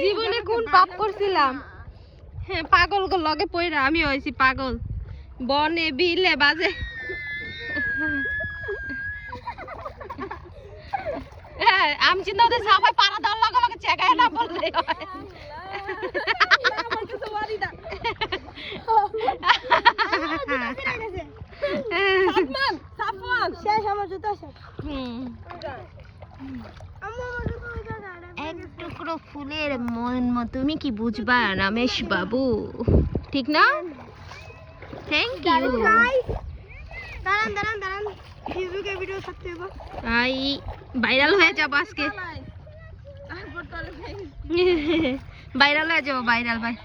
জীবনে কোন পাপ করছিলাম? হ্যাঁ, পাগল লগে পইরা আমি হইছি পাগল। বনে বিলে বাজে আমি চিন্তা করতে সাফাই পাড়া দেওয়ার লগে লগে চেকায় না বললে এক টুকরো ফুলের মন তুমি কি বুঝবা রমেশ বাবু, ঠিক না? Thank you. দাঁড়ান ফেসবুকে ভিডিও ছাড়তে হবে, আই ভাইরাল হয়ে যাব আজকে, ভাইরাল হয়ে যাব, ভাইরাল ভাই।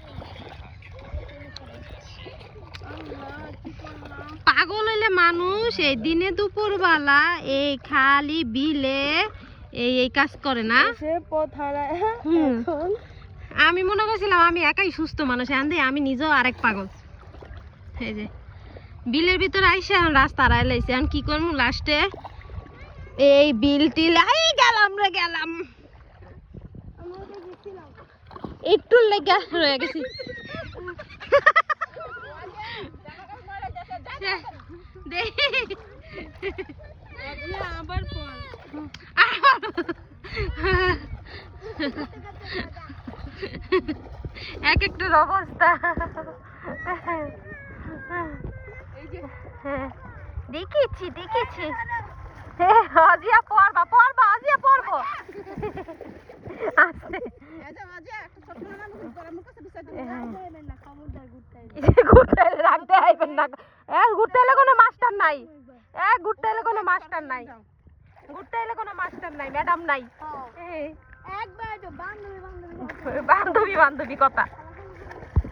পাগল হইলে মানুষ এই দিনে দুপুর বেলা এই খালি বিলে এই কাজ করে না। আমি মনে করছিলাম আমি একাই সুস্থ মানুষ, আমি নিজেও আরেক পাগল। এই যে বিলের ভিতরে আইসে এখন রাস্তা আড়াই লাইছে, এখন কি করবো লাস্টে এই বিল টিল গেলাম রে গেলাম, একটু লেগে রয়ে গেছি। এক একটার অবস্থা দেখেছি আজিয়া পড়বো রাখতে আইবেন না, ঘুরতে এলে কোনো মাস্টার নাই, ঘুরতে এলে কোনো মাস্টার নাই, ম্যাডাম নাই, বান্ধবী কথা।